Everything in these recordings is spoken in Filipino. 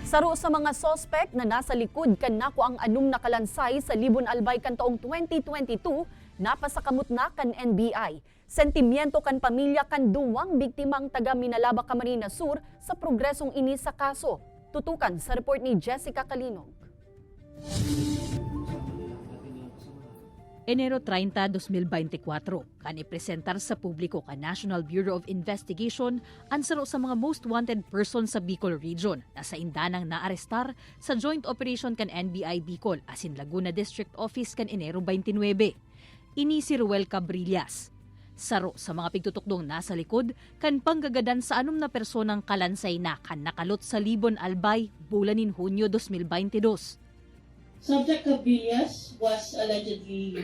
Saro sa mga sospek na nasa likod kan nako ang anum na kalansay sa Libon Albay kan taong 2022 napasakamot na kan NBI. Sentimiento kan pamilya kan duwang biktimang taga Minalaba, Camarines Sur sa progresong ini sa kaso. Tutukan sa report ni Jessica Calinog. Enero 30, 2024, kan ipresentar sa publiko ka National Bureau of Investigation ang saro sa mga most wanted person sa Bicol Region na sa indanang naarestar sa joint operation kan NBI Bicol asin Laguna District Office kan Enero 29. Ini si Ruel Cabrillas. Saro sa mga pigtutukdong nasa likod kan panggagadan sa anum na personang kalansay na kan nakalot sa Libon Albay bulanin Hunyo 2022. Subject Cabrillas was allegedly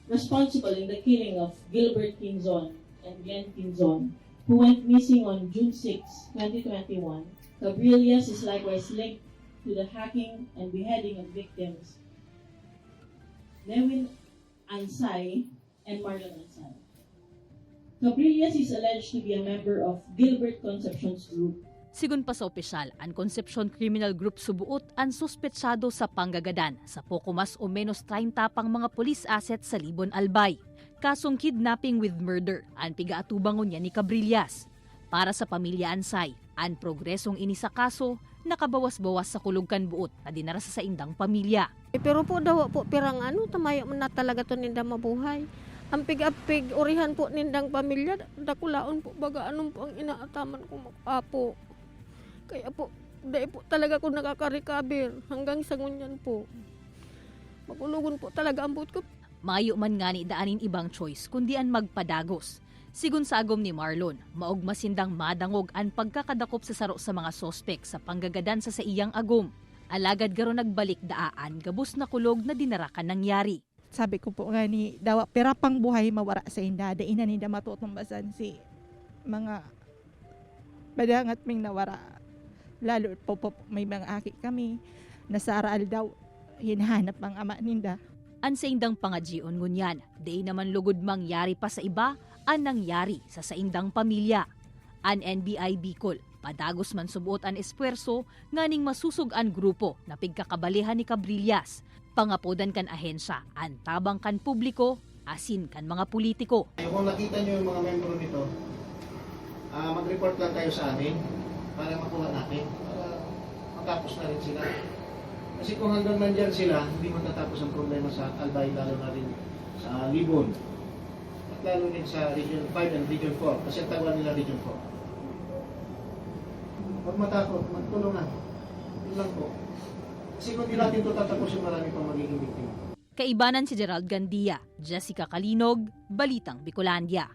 responsible in the killing of Gilbert Quinzon and Glenn Quinzon, who went missing on June 6, 2021. Cabrillas is likewise linked to the hacking and beheading of victims Nevin Ansay and Marlon Ansay. Cabrillas is alleged to be a member of Gilbert Concepcion's group. Sigun pa sa opisyal, ang Concepcion Criminal Group subuot ang suspetsado sa panggagadan sa poko mas o menos 30 pang mga police assets sa Libon Albay. Kasong kidnapping with murder ang pigaatubangon niya ni Cabrillas. Para sa pamilya Ansay, ang progresong ini sa kaso nakabawas-bawas sa kulugkan buot na dinara sa indang pamilya. Pero po daw po pirang tamayo man na talaga to ninda mabuhay. Ang pig-apig orihan po nindang pamilya, dakulaon po baga anong po ang inaataman ko apo. Kaya po, dahil po talaga ko nakaka-recover hanggang sa ngunyan po. Magulugon po talaga ang buot ko. Mayo man nga ni daanin ibang choice kundi ang magpadagos. Sigun sa agom ni Marlon, maog masindang madangog ang pagkakadakop sa saro sa mga sospek sa panggagadan sa iyang agom. Alagad garo nagbalik daan, gabos na kulog na dinarakan nangyari. Sabi ko po nga ni, dawa pirapang buhay mawara sa inda, dainan ninda matutumbasan si mga badangat ming nawara. Lalo po may mga aki kami, nasaraal daw, hinahanap ang ama ninda. An sa indang pangadjion ngunyan, day naman lugod mangyari pa sa iba, ang nangyari sa saindang pamilya. An NBI Bicol, padagos man subuot ang espuerso, nganing masusug ang grupo na pigkakabalihan ni Cabrillas. Pangapodan kan ahensya, ang tabang kan publiko, asin kan mga politiko. Kung nakita nyo yung mga membro nito, mag-report lang kayo sa amin para makuha natin, para matapos na rin sila. Kasi kung hanggang nandyan sila, hindi matatapos ang problema sa Albay, lalo na rin sa Libon. At lalo rin sa Region 5 and Region 4, kasi ang tawag nila Region 4. Huwag matakot, magtulungan. Yun lang po. Kasi kung di natin ito tatapusin, marami pang magiging biktima. Kaibanan si Gerald Gandia, Jessica Calinog, Balitang Bicolandia.